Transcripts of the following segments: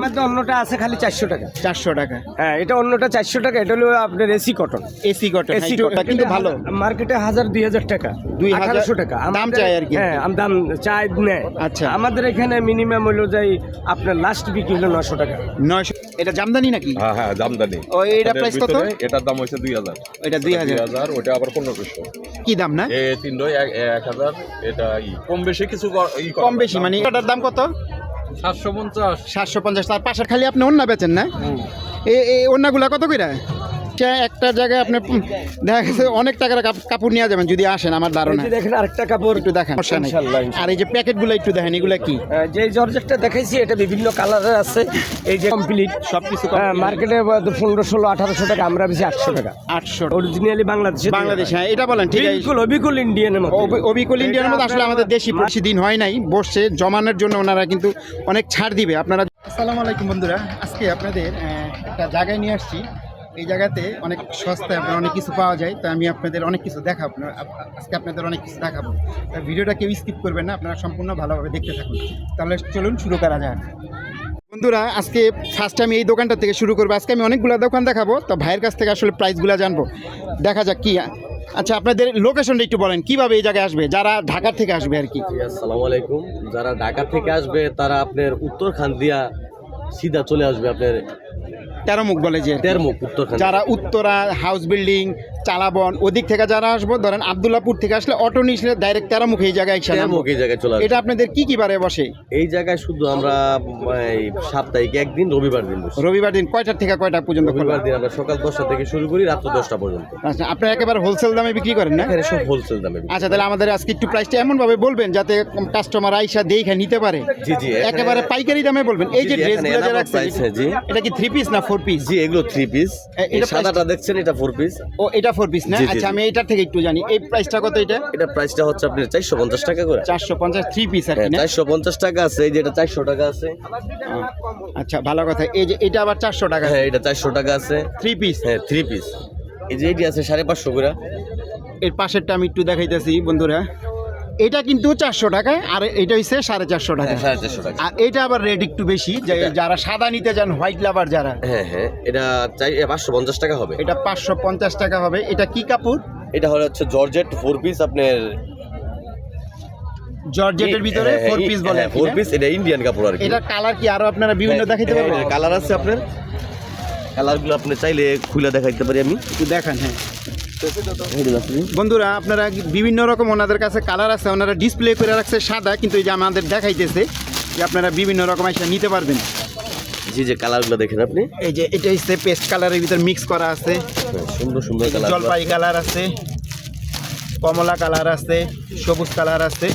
মধ্যে অন্যটা আছে খালি 400 টাকা। 400 টাকা। হ্যাঁ, এটা অন্যটা 400 টাকা। এটা হলো আপনার AC cotton. AC cotton, AC এটা কিন্তু ভালো। মার্কেটে 1000-2000 টাকা, 1800 টাকা দাম চাই আর কি। হ্যাঁ, দাম চাই নেয়। আচ্ছা, আমাদের এখানে মিনিমাম হলো যাই আপনার লাস্ট বিক্রি হলো 900 টাকা। 900। এটা জামদানি নাকি? হ্যাঁ হ্যাঁ, জামদানি। ও, এটা প্রাইস কত? এটার দাম হচ্ছে 2000। এটা 2000। ওটা আবার 1500। কি দাম না? এই তিনটাই 1000। এটা কম বেশি কিছু কম বেশি মানে এটার দাম কত? 750। 750। তার পাশের খালি আপনি ওন্না বেচেন না? এই ওন্নাগুলা কত কইরা? একটা জায়গায় আপনি দেখা গেছে অনেক টাকার কাপড় নিয়ে যাবেন যদি আসেন, আমার ধারণা। দেখেন আরেকটা কাপড় একটু দেখেন। আর এই যে প্যাকেটগুলো একটু দেখেন, এগুলা কি? যে জর্জেটটা দেখাইছি এটা বিভিন্ন কালারের আছে। এই যে কমপ্লিট সবকিছু মার্কেটে 1500, 1800 টাকা, আমরা বেশি 800 টাকা। 800 অরিজিনালি বাংলাদেশ। হ্যাঁ, এটা বলেন ঠিক আছে। অবিকুল ইন্ডিয়ানের মতো। অবিকুল ইন্ডিয়ানের মতো। আসলে আমাদের দেশি বেশি দিন হয় নাই, বসছে জমানোর জন্য ওনারা কিন্তু অনেক ছাড় দিবে আপনারা। আসসালামু আলাইকুম বন্ধুরা, আজকে আপনাদের একটা জায়গায় নিয়ে আসছি। এই জায়গাতে অনেক সস্তায় আপনার অনেক কিছু পাওয়া যায়। তো আমি আপনাদের অনেক কিছু দেখাবো, আজকে আপনাদের অনেক কিছু দেখাবো। ভিডিওটা কেউ স্কিপ করবেন না, আপনারা সম্পূর্ণ ভালোভাবে দেখতে থাকুন। তাহলে চলুন শুরু করা যাক। বন্ধুরা, আজকে ফার্স্ট আমি এই দোকানটা থেকে শুরু করবো। আজকে আমি অনেকগুলো দোকান দেখাবো, তো ভাইয়ের কাছ থেকে আসলে প্রাইসগুলো জানবো। দেখা যাক কি। আচ্ছা, আপনাদের লোকেশনটা একটু বলেন, কিভাবে এই জায়গায় আসবে যারা ঢাকা থেকে আসবে আর কি? আসসালামু আলাইকুম। যারা ঢাকা থেকে আসবে তারা আপনার উত্তরখান দিয়া সিধা চলে আসবে আপনার তেরোমুখ বলে যে তেরমুখ উত্তরখান। যারা উত্তরা, হাউস বিল্ডিং, চালাবন ওদিক থেকে যারা আসবো, ধরেন আব্দুল্লাহপুর থেকে আসলে অটো নিয়ে ডাইরেক্ট তেরোমুখ এই জায়গায় তেরমুখ এই জায়গায় চলে আসবে। এটা আপনাদের কি কি বারে বসে এই জায়গায়? শুধু আমরা এই সাপ্তাহিক একদিন রবিবার দিন বসি। রবিবার দিন কয়টা থেকে কয়টা পর্যন্ত? রবিবার দিন আমরা সকাল 10টা থেকে শুরু করি, রাত্র 10টা পর্যন্ত। আচ্ছা, আপনারা একেবারে হোলসেল দামে বিক্রি করেন না? এখানে সব হোলসেল দামে। আচ্ছা, তাহলে আমাদের আজকে একটু প্রাইসটা এমনভাবে বলবেন যাতে কাস্টমার আইসা দেখে নিতে পারে। জি জি, একেবারে পাইকারি দামে বলবেন। এই যে ড্রেসগুলো যে রাখছেন, এটা কি 3 পিস না 4 পিস? জি, এগুলো 3 পিস। এই সাদাটা দেখছেন, এটা 4 পিস। ও, এটা 4 পিস না? আচ্ছা, আমি এইটার থেকে একটু জানি, এই প্রাইসটা কত? এটা প্রাইসটা হচ্ছে আপনার 450 টাকা করে। 450 3 পিস আর কি না? 450 টাকা আছে। এই যে এটা 400 টাকা আছে। আচ্ছা, ভালো কথা। এই যে এটা আবার 400 টাকা? হ্যাঁ, এটা 400 টাকা আছে 3 পিস। হ্যাঁ, 3 পিস। এই যে এটি আছে 550 করে। এর পাশেরটা আমি একটু দেখাইতেছি বন্ধুরা। এটা কিন্তু 400 টাকা, আর এটা হচ্ছে 450 টাকা। 450 টাকা। আর এটা আবার রেট একটু বেশি, যারা সাদা নিতে চান, হোয়াইট লাভার যারা। হ্যাঁ হ্যাঁ, এটা 550 টাকা হবে। এটা 550 টাকা হবে। এটা কি কাপড়? এটা হচ্ছে জর্জেট 4 পিস। আপনার জর্জেটের ভিতরে 4 পিস বলে। 4 পিস। এটা ইন্ডিয়ান কাপড় আর কি। এটা কালার কি আরো আপনারা বিভিন্ন দেখাইতে পারবেন? কালার আছে আপনার। কালারগুলো আপনি চাইলে খুলে দেখাইতে পারি আমি। একটু দেখান। হ্যাঁ বন্ধুরা, আপনারা বিভিন্ন রকম ওনাদের কাছে কালার আছে, ওনারা ডিসপ্লে করে রাখছে সাদা, কিন্তু এই যে আমাদের দেখাইতেছে যে আপনারা বিভিন্ন রকম আইসা নিতে পারবেন। জি, যে কালারগুলো দেখেন আপনি। এই যে এটা হচ্ছে পেস্ট কালারের ভিতরে মিক্স করা আছে। সুন্দর সুন্দর কালার। জলপাই কালার আছে, কমলা কালার আছে, সবুজ কালার আছে।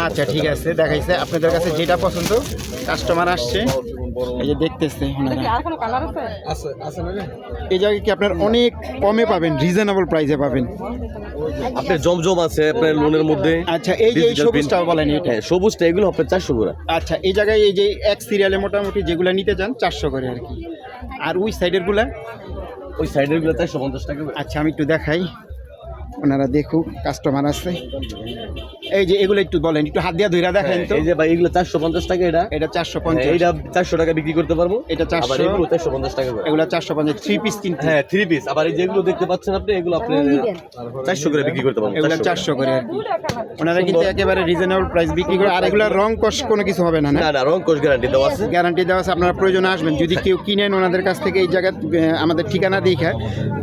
আচ্ছা, ঠিক আছে, দেখাইছে। আপনাদের কাছে যেটা পছন্দ, কাস্টমার আসছে, এই যে দেখতেছে ওনারা। এই জায়গায় কি আপনার অনেক কমে পাবেন, রিজনেবল প্রাইসে পাবেন। আপনার জমজম আছে আপনার লোনের মধ্যে। আচ্ছা, এই যে সবুজটা বলেন, এটা সবুজটা, এগুলো আপনার 400 করে। আচ্ছা, এই জায়গায় এই যে এক সিরিয়ালে মোটামুটি যেগুলো নিতে চান 400 করে আর কি। আর ওই সাইডের গুলা? ওই সাইডের গুলো 450 টাকা। আচ্ছা, আমি একটু দেখাই, ওনারা দেখুক, কাস্টমার আছে। এই যে এগুলো একটু বলেন, একটু হাত দিয়ে ধইরা দেখেন তো। এই যে ভাই, এগুলো 450 টাকা। এটা 450। এটা 400 টাকা বিক্রি করতে পারবো। এটা 400। এগুলো 450 টাকা করে। এগুলো 450 3 পিস কিন্তু। হ্যাঁ, 3 পিস। আবার এই যেগুলো দেখতে পাচ্ছেন আপনি, এগুলো আপনি 400 করে বিক্রি করতে পারবেন। এগুলো 400 করে আর কি। ওনারা কিন্তু একেবারে রিজনেবল প্রাইস বিক্রি করে। আর এগুলো রং কষ কোনো কিছু হবে না? না না, রং কষ গ্যারান্টি দেওয়া আছে। গ্যারান্টি দেওয়া আছে। আপনারা প্রয়োজনে আসবেন, যদি কেউ কিনেন ওনাদের কাছ থেকে এই জায়গা আমাদের ঠিকানা দিয়ে,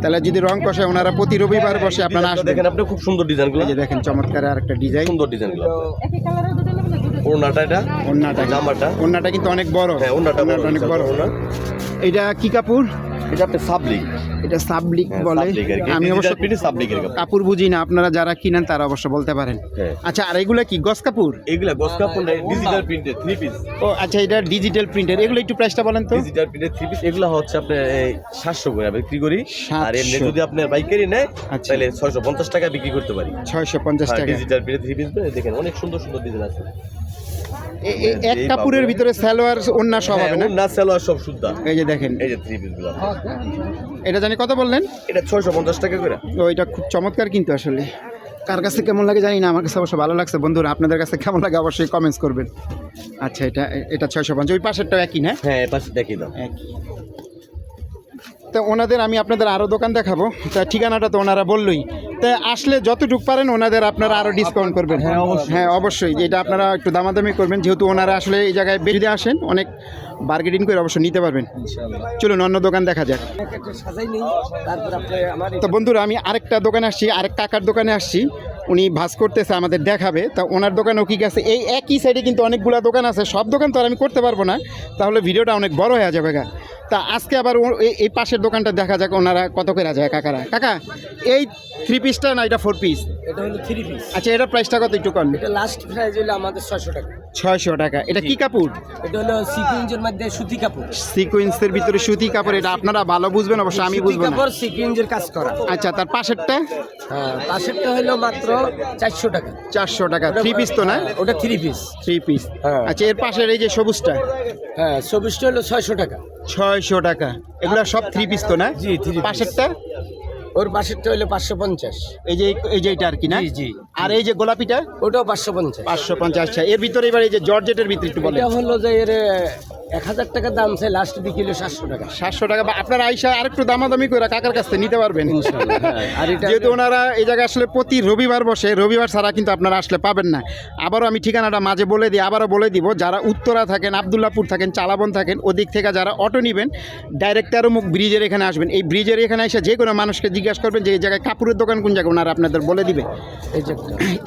তাহলে যদি রং কষে, ওনারা প্রতি রবিবার বসে, আপনারা আসবেন। দেখেন আপনি, খুব সুন্দর ডিজাইনগুলো। এই যে দেখেন, চমৎকার আর একটা ডিজাইন, সুন্দর ডিজাইনগুলো। ওন্নাটা, ওন্নাটা কিন্তু অনেক বড়। হ্যাঁ, ওন্নাটা অনেক বড়। এটা কি কাপড়? এটা আপনি সাবলিক। এটা সাবলিক বলে। আমি অবশ্য কাপড় বুঝি না, আপনারা যারা কিনেন তারা অবশ্য বলতে পারেন। আচ্ছা, আর এগুলা কি গস কাপড়? এগুলা গস কাপড় না, ডিজিটাল প্রিন্টেড 3 পিস। ও আচ্ছা, এটা ডিজিটাল প্রিন্টের। এগুলো একটু প্রাইসটা বলেন তো। ডিজিটাল প্রিন্টেড 3 পিস, এগুলো হচ্ছে আপনি 700 করে বিক্রি করি। আর এমনি যদি আপনি পাইকারি নেয়, তাহলে 650 টাকা বিক্রি করতে পারি। 650 টাকা। Digital printed 3 piece. দেখেন অনেক সুন্দর সুন্দর ডিজাইন আছে। এক কাপড়ের ভিতরে সালোয়ার ওন্না সব হবে না? না, সালোয়ার সব শুদ্ধ। এই যে দেখেন, এই যে 3 পিসগুলো। এটা জানি কত বললেন? এটা 650 টাকা করে। ও, এটা খুব চমৎকার কিন্তু আসলে। কার কাছে কেমন লাগে জানি না, আমার কাছে অবশ্য ভালো লাগছে। বন্ধুরা আপনাদের কাছে কেমন লাগে অবশ্যই কমেন্টস করবেন। আচ্ছা, এটা 650, ওই পাশেরটাও একই না? হ্যাঁ এই পাশে দেখি দাও। একই। তো ওনাদের আমি আপনাদের আরও দোকান দেখাবো, তা ঠিকানাটা তো ওনারা বললোই। তো আসলে যতটুকু পারেন ওনাদের আপনারা আরও ডিসকাউন্ট করবেন। হ্যাঁ অবশ্যই, যেটা আপনারা একটু দামাদামি করবেন, যেহেতু ওনারা আসলে এই জায়গায় বেরিয়ে আসেন, অনেক বার্গেনিং করে অবশ্যই নিতে পারবেন। চলুন অন্য দোকান দেখা যাক। তো বন্ধুরা আমি আরেকটা দোকানে আসছি, আরেক কাকার দোকানে আসছি, উনি ভাজ করতেছে, আমাদের দেখাবে। তা ওনার দোকানেও কি আছে, এই একই সাইডে কিন্তু অনেকগুলো দোকান আছে, সব দোকান তো আর আমি করতে পারবো না, তাহলে ভিডিওটা অনেক বড় হয়ে যাবে গা। তা আজকে আবার এই পাশের দোকানটা দেখা যাক ওনারা কত করে যায়। কাকারা, কাকা এই 3 পিসটা না এটা 4 পিস? এটা হলো 3 পিস। আচ্ছা, এটার প্রাইসটা কত একটু কম? এটা লাস্ট প্রাইস হলো আমাদের 600 টাকা। 600 টাকা। এটা কি কাপড়? এটা হলো সিকুয়েন্সের মধ্যে সুতি কাপড়। সিকোয়েন্সের ভিতরে সুতি কাপড়, এটা আপনারা ভালো বুঝবেন, অবশ্য আমি বুঝবো না। কাপড় সিকুয়েন্সের কাজ করা। আচ্ছা, তার পাশেরটা? হ্যাঁ, পাশেরটা হলো মাত্র 400 টাকা। 400 টাকা। 3 পিস তো না? ওটা 3 পিস। 3 পিস। হ্যাঁ। আচ্ছা, এর পাশের এই যে সবুজটা? হ্যাঁ, সবুজটা হলো 600 টাকা। 600 টাকা। এগুলো সব 3 পিস তো না? জি, 3 পিস। পাশেরটা? ওর পাশেরটা হলো 550। এই যে এটা আর কি না? জি, জি। আর এই যে গোলাপিটা? ওটাও 550। 550। আচ্ছা, এর ভিতরে এবার এই যে জর্জেটের ভিতরে একটু বলেন। এটা হলো যে এর 1000 টাকা দাম, সে লাস্ট বিক্রি হলো 700 টাকা। 700 টাকা। বা আপনারা আইসা আরেকটু দামাদামি করে কাকার কাছ থেকে নিতে পারবেন। আর এটা যেহেতু ওনারা এই জায়গায় আসলে প্রতি রবিবার বসে, রবিবার ছাড়া কিন্তু আপনারা আসলে পাবেন না। আবারও আমি ঠিকানাটা মাঝে বলে দিই, আবারও বলে দিব, যারা উত্তরা থাকেন, আবদুল্লাপুর থাকেন, চালাবন থাকেন, ওদিক থেকে যারা অটো নেবেন, ডাইরেক্ট 13 মুখ ব্রিজের এখানে আসবেন। এই ব্রিজের এখানে এসে যে কোনো মানুষকে জিজ্ঞাসা করবেন যে এই জায়গায় কাপড়ের দোকান কোন জায়গায়, ওনারা আপনাদের বলে দিবে।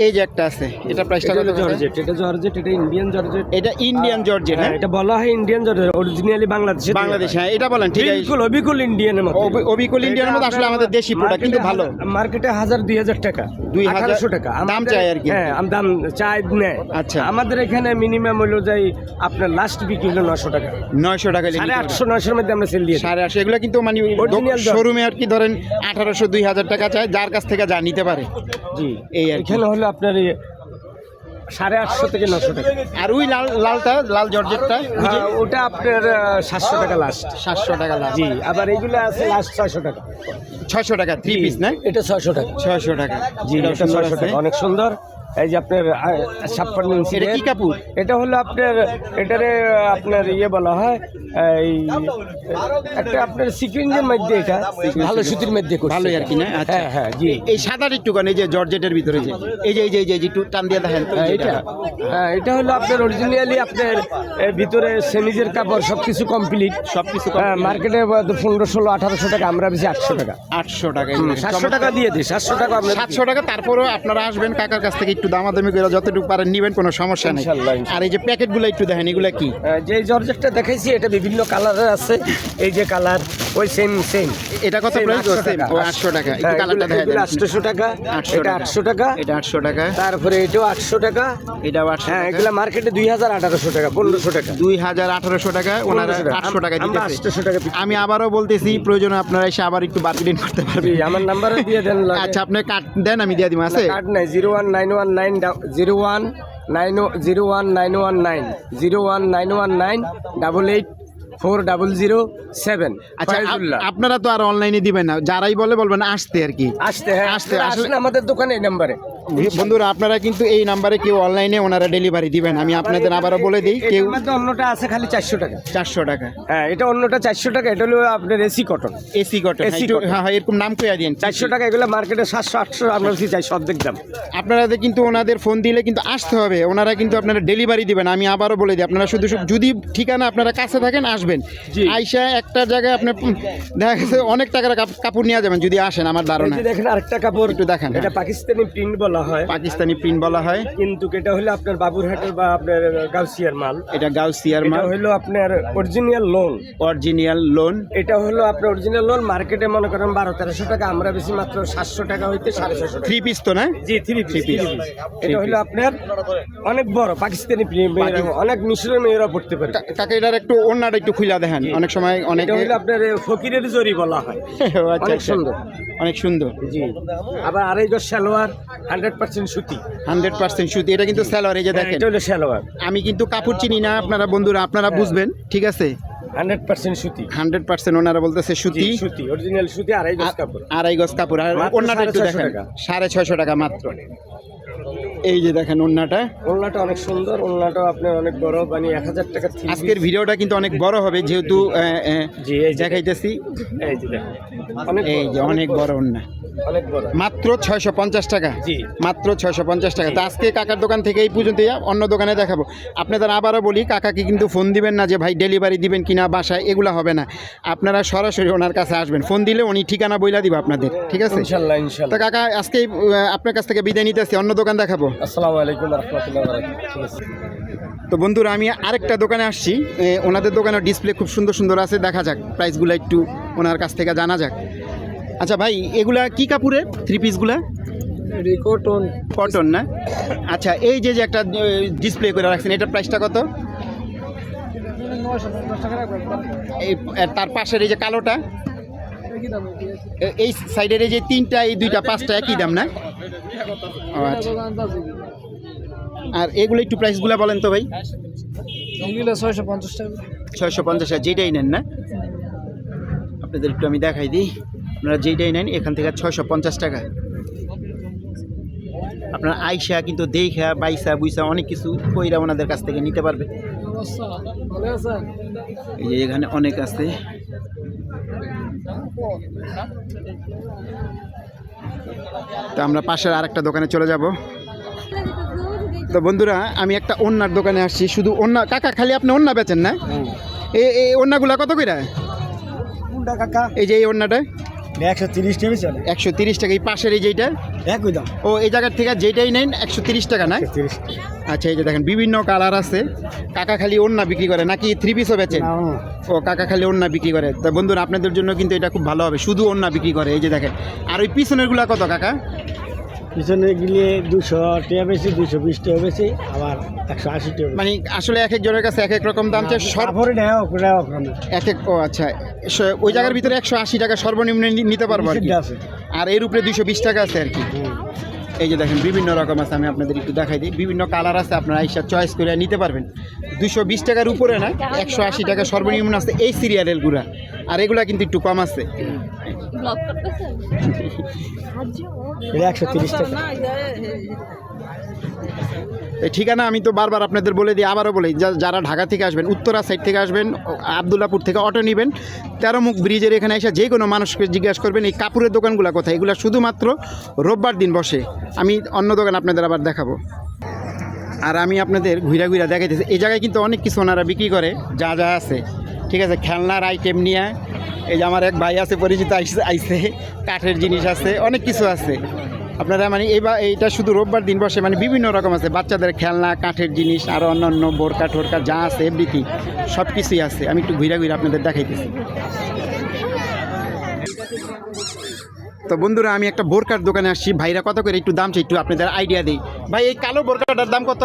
এই যে একটা আছে, এটা প্রাইসটা কত? জর্জেট। এটা জর্জেট, এটা ইন্ডিয়ান জর্জেট। এটা ইন্ডিয়ান জর্জেট। হ্যাঁ, এটা বলা হয় ইন্ডিয়ান জর্জেট, অরিজিনালি বাংলাদেশ। হ্যাঁ, এটা বলেন। ঠিক আছে, অবিকুল ইন্ডিয়ানের মতো। অবিকুল ইন্ডিয়ানের মতো আসলে আমাদের দেশি প্রোডাক্ট, কিন্তু ভালো। মার্কেটে 1000-2000 টাকা, 1800 টাকা দাম চাই আর কি। হ্যাঁ, দাম চাই নেয়। আচ্ছা, আমাদের এখানে মিনিমাম হলো যাই আপনার লাস্ট বিক্রি হলো 900 টাকা। 900 টাকা। 850-900 মধ্যে আমরা সেল দিই। 850 এগুলো কিন্তু মানে শোরুমে আর কি ধরেন 1800-2000 টাকা চায়, যার কাছ থেকে যা নিতে পারে। জি, এই আর এখানে হলো আপনার 850 থেকে 900 টাকা। আর ওই লালটা, লাল জর্জেটটা ওটা আপনার 700 টাকা লাস্ট। 700 টাকা লাল। জি, আবার এইগুলো আছে লাস্ট 600 টাকা। 600 টাকা 3 পিস না? এটা 600 টাকা। 600 টাকা। জি, এটা 600 টাকা, অনেক সুন্দর। এই যে আপনার 56 ইঞ্চি। এটা কি কাপড়? এটা হলো আপনার, এটারে আপনার বলা হয় এই একটা আপনার সিকুয়েন্সের মধ্যে, এটা ভালো সুতির মধ্যে করছে। ভালোই আর কি না? আচ্ছা, হ্যাঁ হ্যাঁ, জি। এই সাদার একটু এই যে জর্জেটের ভিতরে যে এই যে একটু টান দিয়ে দেখেন তো। এটা হলো আপনার অরিজিনালি আপনার ভিতরে সেমিজের কাপড়, সবকিছু কমপ্লিট। সবকিছু মার্কেটে 1500-1800 টাকা, আমরা বেশি 800 টাকা। 800 টাকা। 700 টাকা দিয়ে দিই, 700 টাকা। 700 টাকা। তারপরেও আপনারা আসবেন কাকার কাছ থেকে, একটু দামাদামি করে যতটুকু পারেন নিবেন, কোনো সমস্যা নেই। আর এই যে প্যাকেটগুলো একটু দেখেন, এগুলা কি? যে জর্জেটটা দেখাইছি এটা বিভিন্ন কালারের আছে। এই যে কালার ওই সেম। এটা কত প্রাইস? 800 টাকা। একটু কালারটা দেখেন। 800 টাকা। এটা 800 টাকা। এটা 800 টাকা। তারপরে এটাও 800 টাকা। এটাও 800 হ্যাঁ, টাকা। এগুলা মার্কেটে 2000-1800 টাকা, 1500 টাকা। 2000-1800 টাকা, ওনারা 800 টাকা দিতেছে। 800 টাকা। আমি আমি আবারও বলতেছি, প্রয়োজনে আপনারা এসে আবার একটু বার্গেনিং করতে পারবেন। আমার নাম্বারে দিয়ে দেন। আচ্ছা, আপনি কার্ড দেন, আমি দিয়ে দিব। আছে কার্ড নাই? 01919 আচ্ছা, আপনারা তো আর অনলাইনে দিবেন না, যারাই বলবেন আসতে আর কি। আসতে আসলে আমাদের দোকানে এই নাম্বারে। বন্ধুরা আপনারা কিন্তু এই নাম্বারে কেউ অনলাইনে ওনারা ডেলিভারি দিবেন। আমি আপনাদের আবারও বলে দিই, কেউ অন্যটা আছে খালি 400 টাকা। 400 টাকা। হ্যাঁ, এটা অন্যটা 400 টাকা। এটা হলো আপনার এসি কটন। AC cotton. হ্যাঁ, এরকম নাম কইয়া দিন। 400 টাকা। এগুলো মার্কেটে 700-800, আমরা চাই সব দেখলাম। আপনারা কিন্তু ওনাদের ফোন দিলে কিন্তু আসতে হবে, ওনারা কিন্তু আপনারা ডেলিভারি দিবেন। আমি আবারও বলে দিই, আপনারা শুধু যদি ঠিকানা আপনারা কাছে থাকেন আসবেন, আইসা একটা জায়গায় আপনি দেখা গেছে অনেক টাকার কাপড় নিয়ে যাবেন যদি আসেন। আমার ধারণা দেখেন আরেকটা কাপড় একটু দেখেন। এটা পাকিস্তানি প্রিন্ট বলা হয়। পাকিস্তানি প্রিন্ট বলা হয়, কিন্তু এটা হলো আপনার বাবুরহাটের বা আপনার গাউসিয়ার মাল। এটা গাউসিয়ার মাল। এটা হলো আপনার অরিজিনাল লোন। এটা হলো আপনার অরিজিনাল লোন। মার্কেটে মনে করেন 1200-1300 টাকা, আমরা বেশি মাত্র 700 টাকা হইতে 750 টাকা। 3 পিস তো না? জি, 3 পিস। এটা হলো আপনার অনেক বড় পাকিস্তানি প্রিন্ট, অনেক মিশরের মেয়েরা পড়তে পারে। তাকে এটার একটু ওন্নাটা একটু খুলে দেখেন। অনেক সময় অনেক আপনার ফকিরের জরি বলা হয়। অনেক সুন্দর, অনেক সুন্দর। জি। আবার আড়াই গজ সালোয়ার, 100% সুতি। 100% সুতি। এটা কিন্তু সালোয়ার। এই যে দেখেন, এটা হলো সালোয়ার। আমি কিন্তু কাপড় চিনি না, আপনারা বন্ধুরা আপনারা বুঝবেন, ঠিক আছে? 100% সুতি। 100% ওনারা বলতেছে সুতি, সুতি অরিজিনাল সুতি, আড়াই গজ কাপড়। আড়াই গজ কাপড়। আর মাত্র ওন্নাটা একটু 650 দেখেন, টাকা। 650 টাকা মাত্র। এই যে দেখেন ওন্নাটা, ওড়নাটা অনেক সুন্দর, ওড়নাটা আপনার অনেক বড়, মানে 1000 টাকা। আজকের ভিডিওটা কিন্তু অনেক বড় হবে যেহেতু জি এই যে দেখাইতেছি। এই যে দেখেন অনেক এই যে অনেক বড় ওন্না, অনেক বড়। মাত্র 650 টাকা। জি। মাত্র 650 টাকা। তো আজকে কাকার দোকান থেকে এই পর্যন্ত, অন্য দোকানে দেখাবো আপনাদের। আবারও বলি, কাকাকে কিন্তু ফোন দিবেন না যে ভাই ডেলিভারি দিবেন কিনা বাসায়, এগুলা হবে না। আপনারা সরাসরি ওনার কাছে আসবেন, ফোন দিলে উনি ঠিকানা বইলা দিবে আপনাদের, ঠিক আছে? ইনশাআল্লাহ তো ইনশাআল্লাহ। কাকা আজকে আপনার কাছ থেকে বিদায় নিতেছি, অন্য দোকান দেখাবো। আসসালামু আলাইকুম ওয়া রাহমাতুল্লাহি ওয়া বারাকাতুহু। ঠিক আছে। তো বন্ধুরা, আমি আরেকটা দোকানে আসছি। ওনাদের দোকানের ডিসপ্লে খুব সুন্দর সুন্দর আছে, দেখা যাক প্রাইসগুলো একটু ওনার কাছ থেকে জানা যাক। আচ্ছা ভাই, এগুলা কি কাপড়ের থ্রি পিসগুলা? কটন। কটন না? আচ্ছা, এই যে যে একটা ডিসপ্লে করে রাখছেন, এটার প্রাইসটা কত? এই তার পাশের এই যে কালোটা, এই সাইডের এই যে তিনটা, এই দুইটা পাঁচটা একই দাম না? ও আচ্ছা। আর এগুলো একটু প্রাইসগুলো বলেন তো ভাই। 650 টাকা। 650 টাকা যেটাই নেন না? আপনাদের একটু আমি দেখাই দিই। আপনারা যেটাই নেন এখান থেকে 650 টাকা। আপনারা আইসা কিন্তু দেখা বাইসা বুইসা অনেক কিছু কইরা ওনাদের কাছ থেকে নিতে পারবে। এই যে এখানে অনেক আছে। তো আমরা পাশের আরেকটা দোকানে চলে যাব। তো বন্ধুরা, আমি একটা ওন্নার দোকানে আসছি। শুধু ওন্না। কাকা খালি আপনি ওন্না বেচেন না? এই ওন্নাগুলা কত কইরা? এই যে এই ওন্নাটা 130 টাকা চলে। 130 টাকা। এই পাশের এই যেটা একই দাম। ও, এই জায়গার থেকে যেটাই নেন 130 টাকা না? 30 আচ্ছা, এই যে দেখেন বিভিন্ন কালার আছে। কাকা খালি ওন্না বিক্রি করে নাকি থ্রি পিসও বেচেন? ও, কাকা খালি ওন্না বিক্রি করে। তা বন্ধুরা, আপনাদের জন্য কিন্তু এটা খুব ভালো হবে, শুধু ওন্না বিক্রি করে। এই যে দেখেন। আর ওই পিছনেরগুলা কত কাকা? পিছনে গেলে 200 টাকা বেশি, 220 টাকা বেশি, আবার 180 টাকা। মানে আসলে এক একজনের কাছে এক এক রকম দাম চাই। কাপড়ে নেওয়া এক এক। ও আচ্ছা, ওই জায়গার ভিতরে 180 টাকা সর্বনিম্ন নিতে পারবো আর কি। আছে। আর এর উপরে 220 টাকা আছে আর কি। এই যে দেখেন বিভিন্ন রকম আছে, আমি আপনাদের একটু দেখাই দিই। বিভিন্ন কালার আছে, আপনারা এইসব চয়েস করে নিতে পারবেন। 220 টাকার উপরে না, 180 টাকা সর্বনিম্ন আছে এই সিরিয়ালের গুঁড়া। আর এগুলা কিন্তু একটু কম আছে। 130 টাকা। এই ঠিকানা আমি তো বারবার আপনাদের বলে দিই, আবারও বলি, যারা ঢাকা থেকে আসবেন, উত্তরা সাইড থেকে আসবেন, আবদুল্লাপুর থেকে অটো নেবেন, 13 মুখ ব্রিজের এখানে এসে যে কোনো মানুষকে জিজ্ঞাসা করবেন এই কাপড়ের দোকানগুলো কোথায়। এগুলো শুধুমাত্র রোববার দিন বসে। আমি অন্য দোকান আপনাদের আবার দেখাবো। আর আমি আপনাদের ঘুরা ঘুরা দেখাইতেছি। এই জায়গায় কিন্তু অনেক কিছু ওনারা বিক্রি করে, যা যা আছে, ঠিক আছে? খেলনার আইটেম নিয়ে, এই যে আমার এক ভাই আছে পরিচিত, আইসে কাঠের জিনিস আছে, অনেক কিছু আছে। আপনারা মানে এইটা শুধু রোববার দিন বসে, মানে বিভিন্ন রকম আছে, বাচ্চাদের খেলনা, কাঠের জিনিস, আর অন্যান্য বোরকা টোরকা যা আছে এভরিথিং সব কিছুই আছে। আমি একটু ঘুরা ঘুরে আপনাদের দেখাইতেছি। তো বন্ধুরা, আমি একটা বোরকার দোকানে আসছি। ভাইরা কত করে একটু দাম চাই, একটু আপনাদের আইডিয়া দিই। ভাই, এই কালো বোরকাটার দাম কত?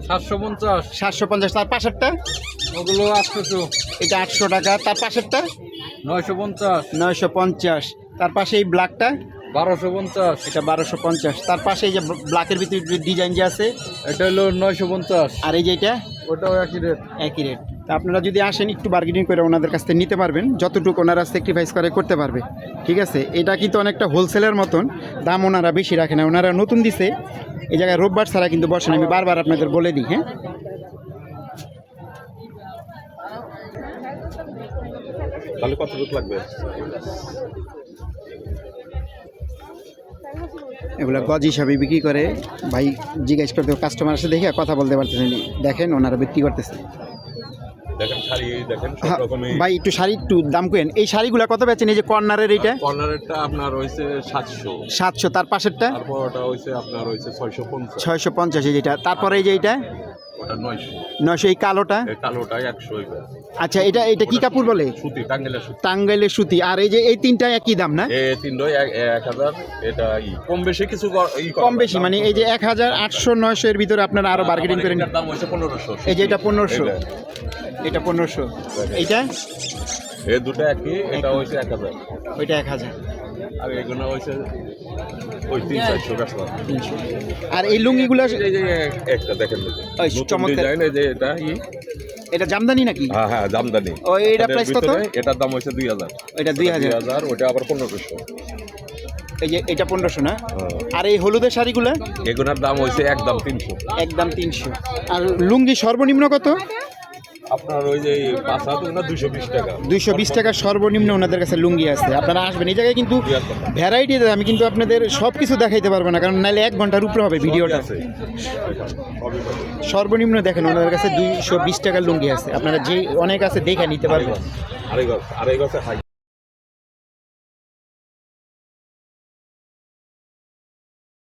750। 750। তার পাশেরটা? ওগুলো 800। এটা 800 টাকা। তার পাশেরটা? 950। 950। তার পাশে এই ব্ল্যাকটা? 1250। এটা 1250। তার পাশে এই যে ব্ল্যাকের ভিতরে ডিজাইন যে আছে, এটা হলো 950। আর এই যে এটা? ওটাও একই রেট। একই রেট। তা আপনারা যদি আসেন একটু বার্গেনিং করে ওনাদের কাছ থেকে নিতে পারবেন, যতটুকু ওনারা স্যাক্রিফাইস করে করতে পারবে, ঠিক আছে? এটা কিন্তু অনেকটা হোলসেলের মতন, দাম ওনারা বেশি রাখে না। ওনারা নতুন দিছে, এই জায়গায় রোববার ছাড়া কিন্তু বসেন, আমি বারবার আপনাদের বলে দিই। হ্যাঁ, তাহলে কতটুকু লাগবে? এগুলো গজ হিসাবে বিক্রি করে। ভাই জিজ্ঞেস করতে, কাস্টমার এসে দেখে কথা বলতে পারতেছেন। দেখেন ওনারা বিক্রি করতেছে। দেখেন শাড়ি, দেখেন সব রকমই। ভাই একটু শাড়ি একটু দাম কেন। এই শাড়িগুলো কত বেচেন? এই যে কর্নারের এইটা? কর্নারেরটা আপনার হইছে 700। 700। তার পাশেরটা? তারপর ওটা হইছে আপনার হইছে 650। 650 এই যেটা। তারপরে এই যে এইটা? ওটা 900। 900। এই কালোটা? এই কালোটা 100 হইবে। আচ্ছা, এটা কি কাপড় বলে? সুতি, টাঙ্গাইলের সুতি। টাঙ্গাইলের সুতি। আর এই যে এই তিনটা একই দাম না? এই তিনটাই 1000। এটা কম বেশি কিছু কম বেশি, মানে এই যে 1000, 800, 900 এর ভিতরে আপনারা আরো বার্গেনিং করে নিন। দাম হইছে 1500। এই যে এটা 1500। এটা 1500। এইটা? এই দুটো একই। এটা হইছে 1000। ওইটা 1000। আর এগুলো হইছে ওই 300-400 টাকা। 300। আর এই লুঙ্গিগুলো? এই যে একটা দেখেন, ওই নতুন চমৎকার ডিজাইন। এই যে এটা এটা জামদানি নাকি? হ্যাঁ হ্যাঁ জামদানি। ও এটা প্রাইস কত? এটার দাম হচ্ছে 2000। এটা 2000, ওটা আবার 1500। এই যে এটা 1500 না? আর এই হলুদের শাড়িগুলো এগুলোর দাম হচ্ছে একদম 300। একদম 300। আর লুঙ্গি সর্বনিম্ন কত? আপনার ওই যে 5 হাত না 220 টাকা। 220 টাকা সর্বনিম্ন ওনাদের কাছে লুঙ্গি আছে। আপনারা আসবেন এই জায়গায়, কিন্তু ভ্যারাইটি আমি কিন্তু আপনাদের সব কিছু দেখাইতে পারবো না, কারণ নাহলে 1 ঘন্টার উপরে হবে ভিডিওটা। সর্বনিম্ন দেখেন ওনাদের কাছে 220 টাকার লুঙ্গি আছে, আপনারা যে অনেক আছে দেখে নিতে পারবেন। আড়াই গজ হাই।